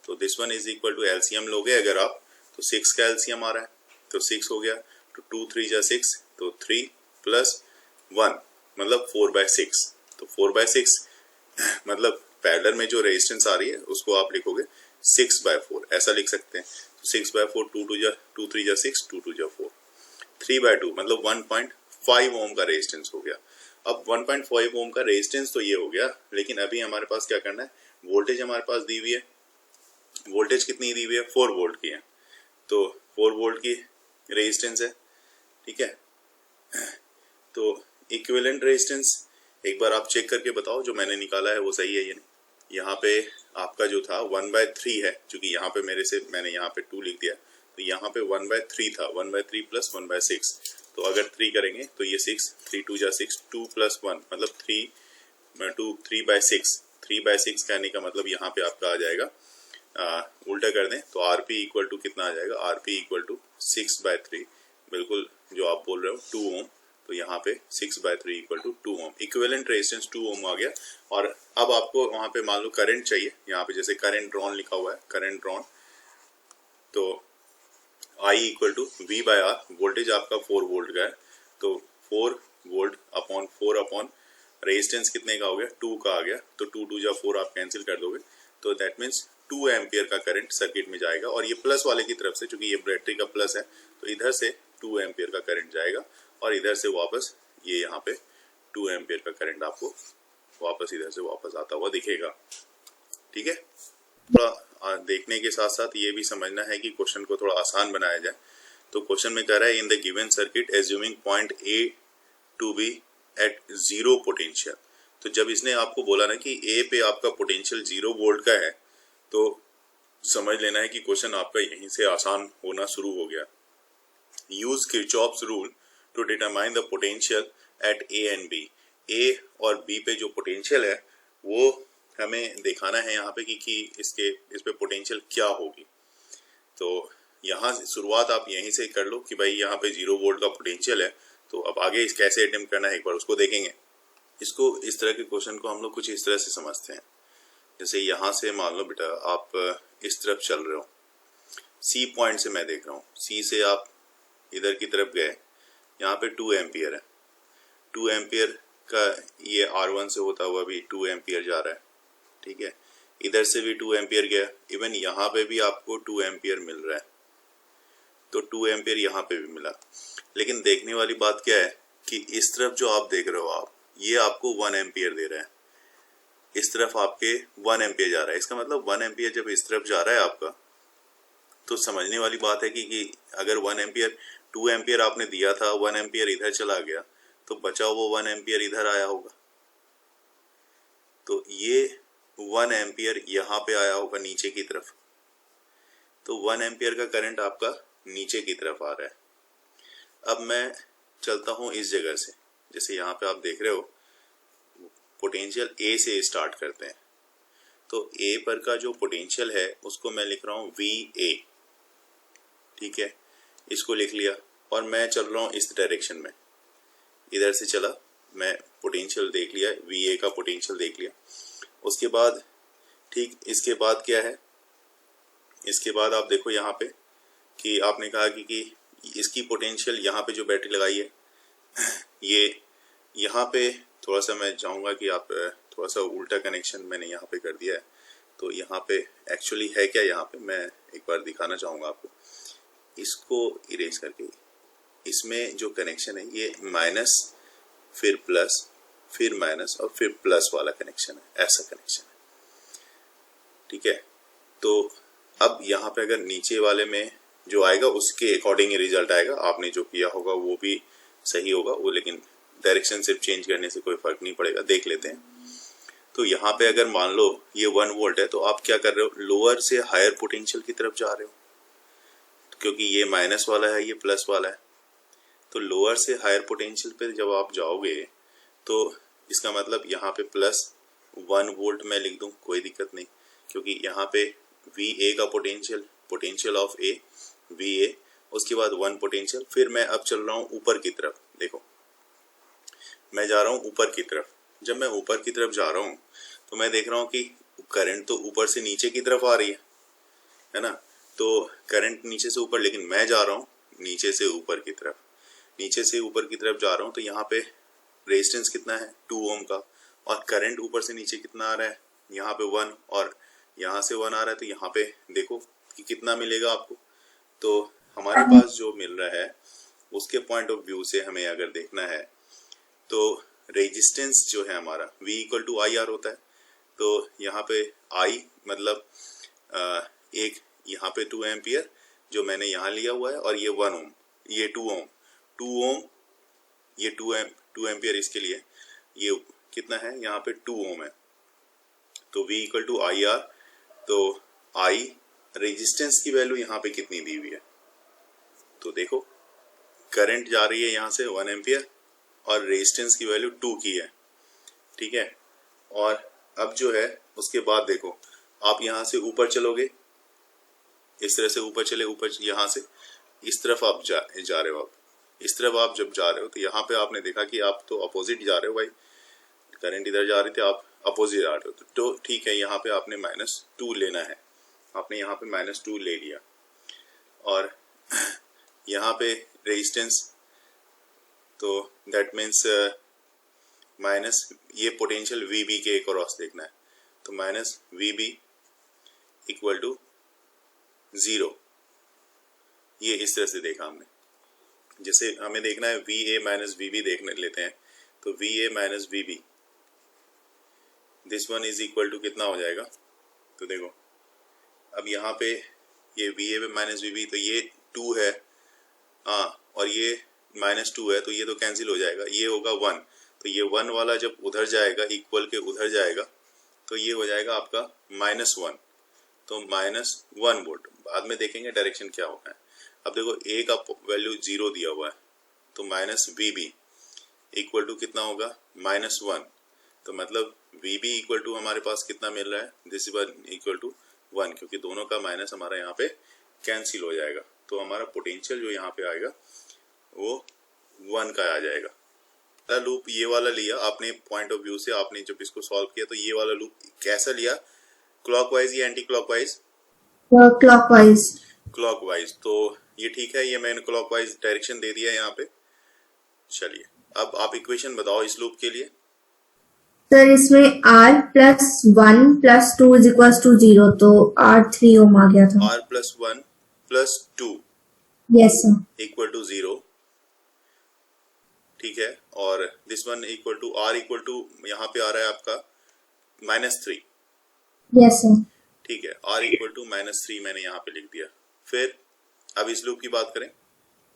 तो this one is equal to LCM लोगे अगर आप, तो 6 का एलसीएम आ रहा है, तो 6 हो गया, तो 2 3 जा 6, तो 3 + 1 मतलब 4/6, तो 4/6 मतलब पैरेलल में जो रेजिस्टेंस आ रही है उसको आप लिखोगे 6/4, ऐसा लिख सकते हैं। तो 6/4 2 3 जा 6, 2 2 जा 4, 3/2 मतलब 1.5 ओम का रेजिस्टेंस हो गया। अब 1.5 ओम का रेजिस्टेंस तो ये हो गया, लेकिन अभी हमारे पास क्या करना है, वोल्टेज हमारे पास दी हुई है। वोल्टेज कितनी दी हुई है, 4 वोल्ट की है, तो 4 वोल्ट की रेजिस्टेंस है, ठीक है। तो इक्विवेलेंट रेजिस्टेंस एक बार आप चेक करके बताओ जो मैंने निकाला है वो सही है या नहीं। यहाँ पे आपका जो था 1/3 है, क्योंकि यहाँ पे मैंने यहाँ पे 2 लिख दिया, तो यहाँ पे 1/3 था, 1/3 + 1/6, तो अगर 3 करेंगे तो ये 6, 3 2 जा 6, 2 + 1 मतलब 3/6, 3/6 कहने का मतलब यहाँ पे आपका आ जाएगा, उल्टा कर दें तो Rp = कितना आ जाएगा, Rp = 6/3, बिल्कुल जो आप बोल रहे हो 2 ओम, तो यहाँ पे 6/3 = 2 ओम, इक्विवेलेंट रेजिस्टेंस 2 ओम आ गया। और अब आपको वहाँ पे मान लो करंट चाहिए, यहाँ पे जैसे करंट ड्रॉन लिखा हुआ है, करंट ड्रॉन, तो I = V/R, वोल्टेज आपका 4 वोल्ट का है, तो 4 वोल्ट अपॉन 4 रेजिस्टेंस कितने का हो गया, 2 का आ गया, तो 2 2 जा 4 आप कैंसिल कर दोगे, तो दैट मीन्स 2 एम्पियर का करंट सर्किट में जाएगा। और ये प्लस वाले की तरफ से, चूंकि ये बैटरी का प्लस है, तो इधर से 2 एम्पियर का करंट जाएगा और इधर से वापस ये यहाँ पे 2 एम्पियर का करंट आपको वापस इधर से वापस आता हुआ दिखेगा। ठीक है, थोड़ा देखने के साथ साथ ये भी समझना है कि क्वेश्चन को थोड़ा आसान बनाया जाए। तो क्वेश्चन में कह रहा है in the given circuit assuming point A to B at 0 potential. तो जब इसने आपको बोला ना कि ए पे आपका पोटेंशियल 0 वोल्ट का है, तो समझ लेना है कि क्वेश्चन आपका यहीं से आसान होना शुरू हो गया। Use Kirchhoff's rule to determine the potential at A and B. A और बी पे जो पोटेंशियल है वो हमें दिखाना है यहाँ पे कि इस पे पोटेंशियल क्या होगी। तो यहाँ से शुरुआत आप यहीं से कर लो कि भाई यहाँ पे 0 वोल्ट का पोटेंशियल है, तो अब आगे इस कैसे अटेम्प्ट करना है एक बार उसको देखेंगे। इसको इस तरह के क्वेश्चन को हम लोग कुछ इस तरह से समझते हैं। जैसे यहाँ से मान लो बेटा आप इस तरफ चल रहे हो, सी पॉइंट से मैं देख रहा हूँ, सी से आप इधर की तरफ गए, यहाँ पे 2 एम्पियर है, 2 एम्पियर का ये R1 से होता हुआ भी 2 एम्पियर जा रहा है। ठीक है, इधर से भी 2 एम्पियर गया, इवन यहाँ पे भी आपको 2 एम्पियर मिल रहा है, तो 2 एम्पियर यहाँ पे भी मिला। लेकिन देखने वाली बात क्या है कि इस तरफ जो आप देख रहे हो आप, ये आपको 1 एम्पियर दे रहा है, इस तरफ आपके 1 एम्पियर जा रहा है। इसका मतलब 1 एम्पियर जब इस तरफ जा रहा है आपका, तो समझने वाली बात है कि अगर 1 एम्पियर 2 एम्पियर आपने दिया था, 1 एम्पियर इधर चला गया, तो बचा वो 1 एम्पियर इधर आया होगा। तो ये 1 एम्पियर यहाँ पे आया होगा नीचे की तरफ, तो 1 एम्पियर का करंट आपका नीचे की तरफ आ रहा है। अब मैं चलता हूँ इस जगह से, जैसे यहाँ पे आप देख रहे हो पोटेंशियल ए से स्टार्ट करते हैं, तो ए पर का जो पोटेंशियल है उसको मैं लिख रहा हूँ VA। ठीक है, इसको लिख लिया और मैं चल रहा हूँ इस डायरेक्शन में, इधर से चला, मैं पोटेंशियल देख लिया, VA का पोटेंशियल देख लिया। उसके बाद ठीक इसके बाद क्या है, इसके बाद आप देखो यहाँ पे कि आपने कहा कि इसकी पोटेंशियल यहाँ पे जो बैटरी लगाई है ये यहाँ पे थोड़ा सा मैं चाहूँगा कि आप थोड़ा सा उल्टा कनेक्शन मैंने यहाँ पे कर दिया है। तो यहाँ पे एक्चुअली है क्या, यहाँ पे मैं एक बार दिखाना चाहूँगा आपको, इसको इरेज करके। इसमें जो कनेक्शन है ये माइनस फिर प्लस फिर माइनस और फिर प्लस वाला कनेक्शन है, ऐसा कनेक्शन है। ठीक है, तो अब यहाँ पे अगर नीचे वाले में जो आएगा उसके अकॉर्डिंग ही रिजल्ट आएगा, आपने जो किया होगा वो भी सही होगा वो, लेकिन डायरेक्शन सिर्फ चेंज करने से कोई फर्क नहीं पड़ेगा। देख लेते हैं। तो यहाँ पे अगर मान लो ये 1 वोल्ट है, तो आप क्या कर रहे हो, लोअर से हायर पोटेंशियल की तरफ जा रहे हो, क्योंकि ये माइनस वाला है ये प्लस वाला है। तो लोअर से हायर पोटेंशियल पे जब आप जाओगे तो इसका मतलब यहाँ पे +1 वोल्ट मैं लिख दूं, कोई दिक्कत नहीं, क्योंकि यहाँ पे VA का पोटेंशियल ऑफ A VA, उसके बाद 1 पोटेंशियल। फिर मैं अब चल रहा हूँ ऊपर की तरफ, देखो मैं जा रहा हूँ ऊपर की तरफ। जब मैं ऊपर की तरफ जा रहा हूँ तो मैं देख रहा हूँ कि करंट तो ऊपर से नीचे की तरफ आ रही है ना, तो करंट नीचे से ऊपर, लेकिन मैं जा रहा हूँ नीचे से ऊपर की तरफ, नीचे से ऊपर की तरफ जा रहा हूँ। तो यहाँ पे रेजिस्टेंस कितना है 2 ओम का, और करंट ऊपर से नीचे कितना आ रहा है, यहाँ पे 1 और यहाँ से 1 आ रहा है। तो यहाँ पे देखो कि कितना मिलेगा आपको। तो हमारे पास जो मिल रहा है उसके पॉइंट ऑफ व्यू से हमें अगर देखना है तो रेजिस्टेंस जो है हमारा V = IR होता है। तो यहाँ पे I मतलब एक यहाँ पे 2 एम्पियर जो मैंने यहाँ लिया हुआ है, और ये 1 ओम, ये 2 ओम, ये 2 एम्पियर इसके लिए, ये कितना है यहाँ पे 2 ओम है। तो V = IR, तो I रेजिस्टेंस की वैल्यू यहाँ पे कितनी दी हुई है, तो देखो करंट जा रही है यहाँ से 1 एम्पियर और रेजिस्टेंस की वैल्यू 2 की है। ठीक है, और अब जो है उसके बाद देखो आप यहाँ से ऊपर चलोगे, इस तरह से ऊपर चले, ऊपर यहाँ से इस तरफ आप जा रहे हो। आप इस तरफ आप जब जा रहे हो तो यहाँ पे आपने देखा कि आप तो अपोजिट जा रहे हो भाई, करंट इधर जा रही थी, आप अपोजिट आ रहे हो। तो ठीक है, यहाँ पे आपने -2 लेना है, आपने यहाँ पे -2 ले लिया, और यहाँ पे रेजिस्टेंस, तो दैट मीन्स माइनस ये पोटेंशियल VB के क्रॉस देखना है, तो -VB = 0। ये इस तरह से देखा हमने। जैसे हमें देखना है VA - VB देखने लेते हैं, तो VA - VB this one is equal to कितना हो जाएगा, तो देखो अब यहाँ पे ये VA पे माइनस VB, तो ये 2 है हाँ, और ये -2 है, तो ये तो कैंसिल हो जाएगा, ये होगा 1, तो ये 1 वाला जब उधर जाएगा इक्वल के उधर जाएगा तो ये हो जाएगा आपका -1, तो -1 वोल्ट। बाद में देखेंगे डायरेक्शन क्या होगा। अब देखो A का वैल्यू 0 दिया हुआ है, तो -VB इक्वल टू कितना होगा, -1, तो मतलब VB इक्वल टू हमारे पास कितना मिल रहा है, दिस वन इक्वल टू 1, क्योंकि दोनों का माइनस हमारा यहाँ पे कैंसिल हो जाएगा, तो हमारा पोटेंशियल जो यहाँ पे आएगा वो 1 का आ जाएगा। लूप ये वाला लिया आपने पॉइंट ऑफ व्यू से, आपने जब इसको सॉल्व किया तो ये वाला लूप कैसा लिया, क्लॉकवाइज या एंटी क्लॉकवाइज? क्लॉकवाइज। क्लॉकवाइज, तो ये ठीक है, ये मैंने क्लॉकवाइज डायरेक्शन दे दिया यहाँ पे। चलिए अब आप इक्वेशन बताओ इस लूप के लिए। सर इसमें R plus 1 plus 2 is equal to 0, तो R 3 ओम आ गया था। R plus 1 plus 2 yes sir equal to 0, ठीक है, और this one equal to R equal to यहाँ पे आ रहा है आपका -3। यस सर ठीक है, R इक्वल टू -3 मैंने यहाँ पे लिख दिया। फिर अब इस लूप की बात करें।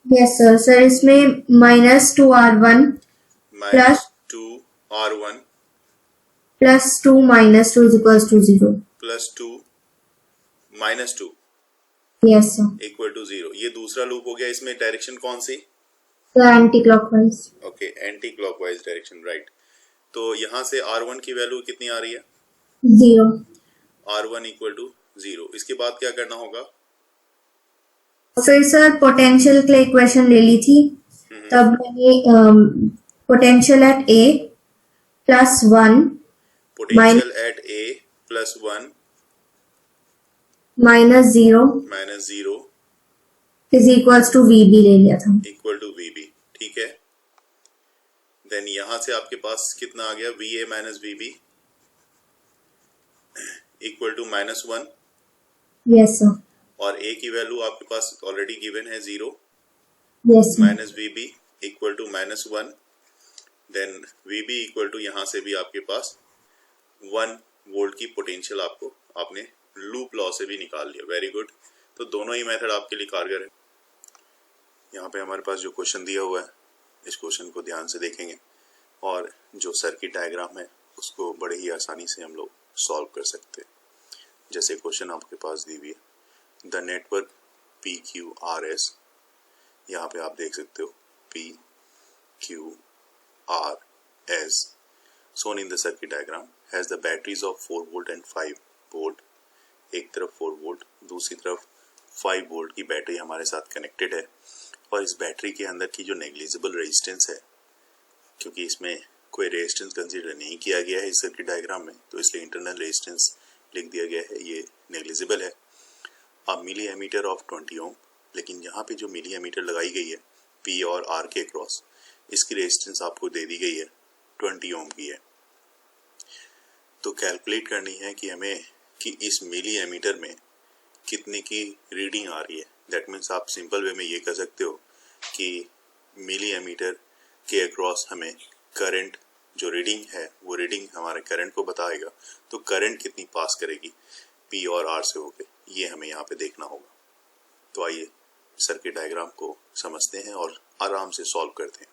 यस सर, सर इसमें -2R1 plus -2R1 plus 2 -2 is equal to 0। Plus 2 -2 yes sir equal to 0, ये दूसरा लूप हो गया। इसमें डायरेक्शन कौन सी? Anticlockwise. Okay, anticlockwise direction, right. तो यहाँ से R1 की वैल्यू कितनी आ रही है? 0। R1 equal to 0। इसके बाद क्या करना होगा? फिर सर पोटेंशियल के लिए इक्वेशन ले ली थी, तब मैंने potential at A plus 1 potential at A plus 1 -0 is equal to VB ले लिया था, इक्वल टू VB, ठीक है। देन यहां से आपके पास कितना आ गया, VA minus VB equal to -1। Yes sir, और A की वैल्यू आपके पास ऑलरेडी गिवन है 0, yes minus VB equal to -1। Then VB equal to यहाँ से भी आपके पास 1 वोल्ट की पोटेंशियल आपको आपने लूप लॉ से भी निकाल लिया। वेरी गुड, तो दोनों ही मेथड आपके लिए कारगर है। यहाँ पे हमारे पास जो क्वेश्चन दिया हुआ है, इस क्वेश्चन को ध्यान से देखेंगे और जो सर्किट डायग्राम है उसको बड़े ही आसानी से हम लोग सॉल्व कर सकते हैं। जैसे क्वेश्चन आपके पास दी हुई है, द नेटवर्क PQRS, यहाँ पे आप देख सकते हो PQRS shown in the circuit diagram has the batteries of 4 volt and 5 volt। एक तरफ 4 वोल्ट, दूसरी तरफ 5 वोल्ट की बैटरी हमारे साथ कनेक्टेड है। और इस बैटरी के अंदर की जो नेग्लिजिबल रेजिस्टेंस है, क्योंकि इसमें कोई रेजिस्टेंस कंसीडर नहीं किया गया है इस सर्किट डायग्राम में, तो इसलिए इंटरनल रेजिस्टेंस लिख दिया गया है, ये नेग्लिजिबल है। अब मिली एमीटर ऑफ 20 ओम, लेकिन यहाँ पे जो मिली एमीटर लगाई गई है P और R के क्रॉस, इसकी रेजिस्टेंस आपको दे दी गई है 20 ओम की है। तो कैलकुलेट करनी है कि हमें कि इस मिली एमीटर में कितने की रीडिंग आ रही है। दैट मीन्स आप सिंपल वे में ये कह सकते हो कि मिली एमीटर के अक्रॉस हमें करंट जो रीडिंग है वो रीडिंग हमारे करंट को बताएगा। तो करंट कितनी पास करेगी P और R से होके, ये हमें यहाँ पे देखना होगा। तो आइए सर्किट डायग्राम को समझते हैं और आराम से सॉल्व करते हैं।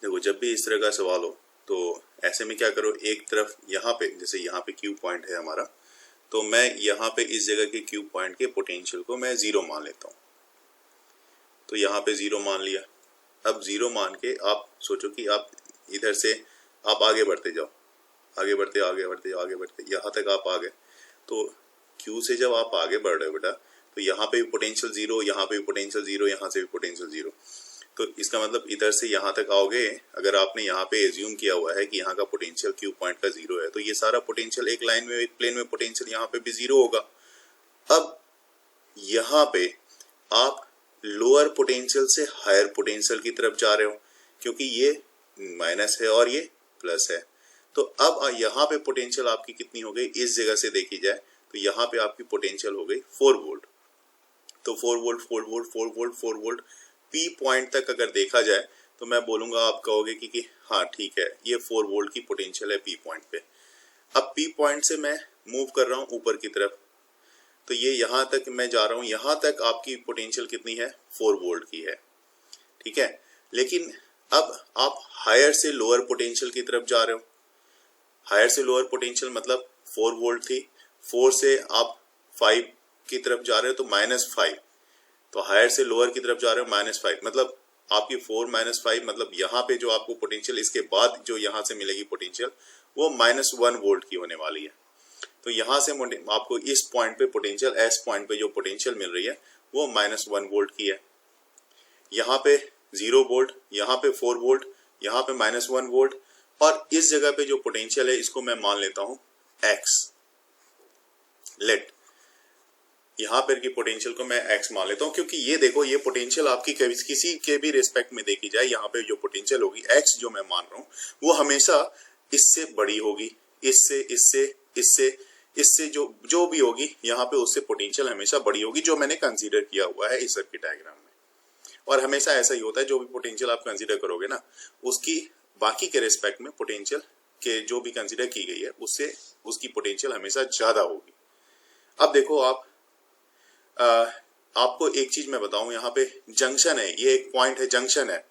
देखो, जब भी इस तरह का सवाल हो तो ऐसे में क्या करो, एक तरफ यहाँ पे, जैसे यहाँ पे Q पॉइंट है हमारा, तो मैं यहाँ पे इस जगह के Q पॉइंट के पोटेंशियल को मैं 0 मान लेता हूँ। तो यहाँ पे 0 मान लिया। अब 0 मान के आप सोचो कि आप इधर से आप आगे बढ़ते जाओ, आगे बढ़ते यहाँ तक आप आ गए। तो Q से जब आप आगे बढ़ रहे हो बेटा, तो यहाँ पे भी पोटेंशियल 0, यहाँ पे भी पोटेंशियल 0, यहाँ से भी पोटेंशियल 0। तो इसका मतलब इधर से यहाँ तक आओगे, अगर आपने यहाँ पे एज्यूम किया हुआ है कि यहाँ का पोटेंशियल Q पॉइंट का 0 है, तो ये सारा पोटेंशियल एक लाइन में, एक प्लेन में पोटेंशियल यहाँ पे भी 0 होगा। अब यहाँ पे आप लोअर पोटेंशियल से हायर पोटेंशियल की तरफ जा रहे हो, क्योंकि ये माइनस है और ये प्लस है। तो अब यहाँ पे पोटेंशियल आपकी कितनी हो गई, इस जगह से देखी जाए तो यहाँ पे आपकी पोटेंशियल हो गई 4 वोल्ट। तो 4 volt 4 volt 4 volt 4 volt P point तक अगर देखा जाए तो मैं बोलूंगा, आप कहोगे कि हाँ ठीक है, ये 4 वोल्ट की पोटेंशियल है P पॉइंट पे। अब P पॉइंट से मैं मूव कर रहा हूँ ऊपर की तरफ, तो ये यहाँ तक मैं जा रहा हूँ, यहाँ तक आपकी पोटेंशियल कितनी है, 4 वोल्ट की है, ठीक है। लेकिन अब आप हायर से लोअर पोटेंशियल की तरफ जा रहे हो, हायर से लोअर पोटेंशियल मतलब 4 वोल्ट थी, 4 से आप 5 की तरफ जा रहे हो तो -5, तो हायर से लोअर की तरफ जा रहे हो -5, मतलब आपकी 4 -5 मतलब यहाँ पे जो आपको पोटेंशियल इसके बाद जो यहाँ से मिलेगी पोटेंशियल वो -1 वोल्ट की होने वाली है। तो यहाँ से आपको इस पॉइंट पे पोटेंशियल, एस पॉइंट पे जो पोटेंशियल मिल रही है वो -1 वोल्ट की है। यहाँ पे 0 वोल्ट, यहाँ पे 4 वोल्ट, यहाँ पे -1 वोल्ट, और इस जगह पे जो पोटेंशियल है इसको मैं मान लेता हूँ x। लेट यहाँ पर की पोटेंशियल को मैं x मान लेता हूँ, क्योंकि ये देखो ये पोटेंशियल आपकी किसी के भी रिस्पेक्ट में देखी जाए, यहाँ पे जो पोटेंशियल होगी x जो मैं मान रहा हूँ वो हमेशा इससे बड़ी होगी, इससे इससे इससे इससे जो भी होगी यहाँ पे उससे पोटेंशियल हमेशा बड़ी होगी, जो मैंने कंसीडर किया हुआ है इस सर्किट डायग्राम में। और हमेशा ऐसा ही होता है, जो भी पोटेंशियल आप कंसीडर करोगे ना उसकी बाकी के रिस्पेक्ट में पोटेंशियल के जो भी कंसीडर की गई है उससे उसकी पोटेंशियल हमेशा ज्यादा होगी। अब देखो आपको एक चीज मैं बताऊं, यहाँ पे जंक्शन है, ये एक पॉइंट है, जंक्शन है,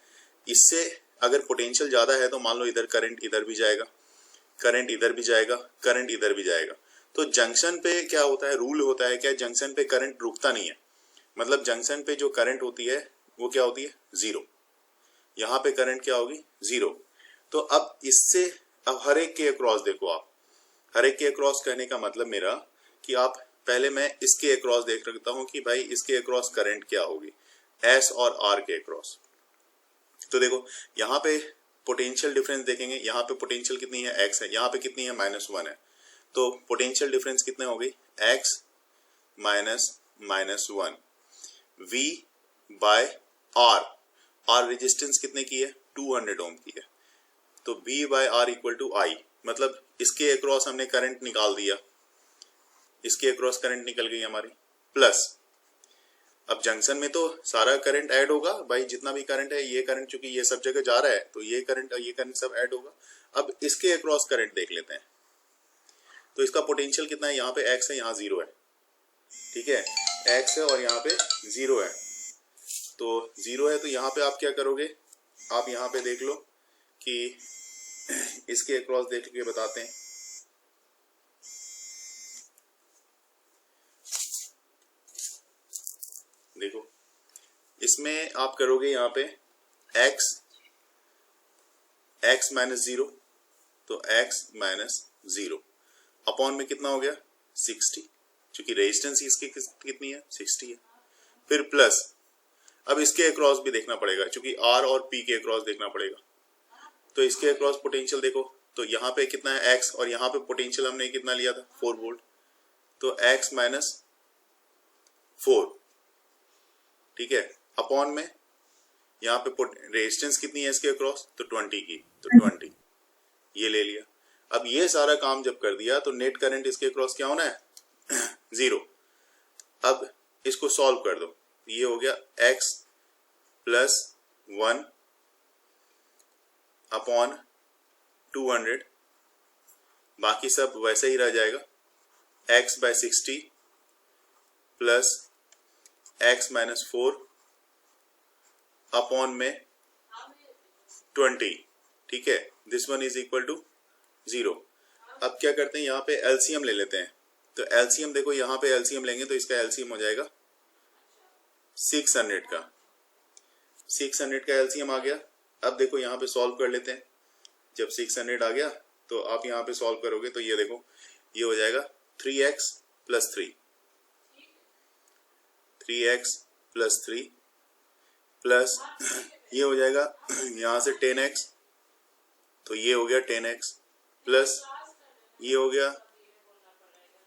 इससे अगर पोटेंशियल ज्यादा है तो मान लो इधर करंट इधर भी जाएगा, करंट इधर भी जाएगा, करंट इधर भी जाएगा। तो जंक्शन पे क्या होता है, रूल होता है क्या, जंक्शन पे करंट रुकता नहीं है, मतलब जंक्शन पे जो करंट होती है वो क्या होती है, 0। यहाँ पे करंट क्या होगी, 0। तो अब इससे अब हर एक के अक्रॉस देखो, आप हर एक के अक्रॉस कहने का मतलब मेरा कि आप पहले मैं इसके अक्रॉस देख रखता हूं कि भाई इसके अक्रॉस करंट क्या होगी, एस और आर के अक्रॉस। तो देखो यहाँ पे पोटेंशियल डिफरेंस देखेंगे, यहाँ पे पोटेंशियल कितनी है, x है, यहाँ पे कितनी है, -1 है, तो पोटेंशियल डिफरेंस कितने हो गई, x -1 v by r, r resistance कितने की है, 200 ओम की है, तो v by r equal to I, मतलब इसके अक्रॉस हमने करंट निकाल दिया, इसके अक्रॉस करंट निकल गई हमारी, प्लस अब जंक्शन में तो सारा करंट ऐड होगा भाई, जितना भी करंट है, ये करंट चूंकि ये सब जगह जा रहा है तो ये करंट सब ऐड होगा। अब इसके अक्रॉस करंट देख लेते हैं, तो इसका पोटेंशियल कितना है, यहाँ पे x है, यहाँ 0 है, ठीक है, x है और यहाँ पे 0 है, तो 0 है, तो यहाँ पे आप क्या करोगे, आप यहाँ पे देख लो कि इसके अक्रॉस देख के बताते हैं। देखो इसमें आप करोगे यहाँ पे x -0, तो x -0 अपॉन में कितना हो गया, 60, क्योंकि रेजिस्टेंस इसकी कितनी है, 60 है, फिर प्लस अब इसके अक्रॉस भी देखना पड़ेगा, क्योंकि r और p के अक्रॉस देखना पड़ेगा, तो इसके अक्रॉस पोटेंशियल देखो, तो यहाँ पे कितना है x, और यहाँ पे पोटेंशियल हमने कितना लिया था, 4 वोल्ट, तो x -4, ठीक है, अपॉन में यहाँ पे रेजिस्टेंस कितनी है इसके अक्रॉस, तो 20 की, तो 20 ये ले लिया। अब ये सारा काम जब कर दिया तो नेट करंट इसके अक्रॉस क्या होना है, 0। अब इसको सॉल्व कर दो, ये हो गया x +1 अपॉन 200, बाकी सब वैसे ही रह जाएगा, x/60 प्लस x -4 अपॉन में 20, ठीक है, this one is equal to 0। अब क्या करते हैं, यहाँ पे एलसीएम ले लेते हैं, तो एलसीएम देखो, यहाँ पे एलसीएम लेंगे तो इसका एलसीएम हो जाएगा 600 का, 600 का एलसीएम आ गया। अब देखो यहाँ पे सॉल्व कर लेते हैं, जब 600 आ गया तो आप यहाँ पे सॉल्व करोगे तो ये देखो ये हो जाएगा 3x + 3, 3x + 3 प्लस ये हो जाएगा यहाँ से 10x, तो ये हो गया 10x, प्लस ये हो गया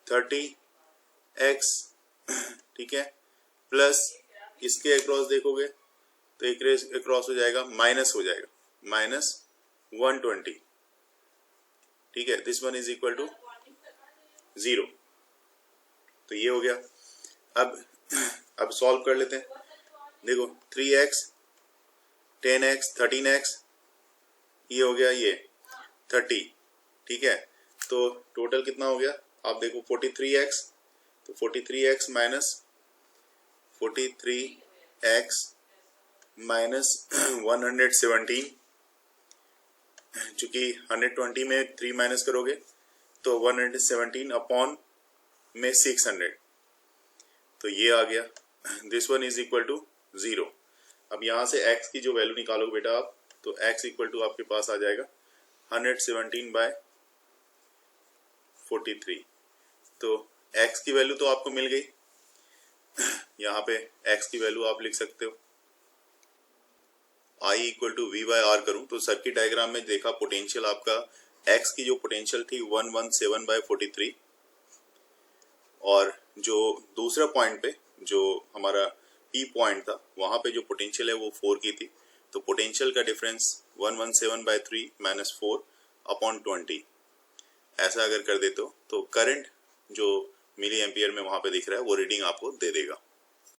30x, ठीक है, प्लस इसके अक्रॉस देखोगे तो एक अक्रॉस हो जाएगा, माइनस हो जाएगा -120, ठीक है, this one is equal to 0, तो ये हो गया। अब सॉल्व कर लेते हैं, देखो 3x 10x 13x, ये हो गया ये 30, ठीक है, तो टोटल कितना हो गया आप देखो 43x, तो 43x माइनस 117, चूंकि 120 में 3 माइनस करोगे तो 117 अपॉन में 600, तो ये आ गया। This one is equal to 0। अब यहाँ से x की जो वैल्यू निकालोगे बेटा आप, तो x इक्वल टू आपके पास आ जाएगा 117/43। तो x की वैल्यू तो आपको मिल गई, यहाँ पे x की वैल्यू आप लिख सकते हो। I इक्वल टू V/R करूं तो सर्किट डायग्राम में देखा पोटेंशियल आपका x की जो पोटेंशियल थी 117/43, और जो दूसरा पॉइंट पे जो हमारा P पॉइंट था वहां पे जो पोटेंशियल है वो 4 की थी, तो पोटेंशियल का डिफरेंस 117/3 माइनस 4 अपॉन 20 ऐसा अगर कर देते हो तो करंट जो मिली एम्पियर में वहां पे दिख रहा है वो रीडिंग आपको दे देगा।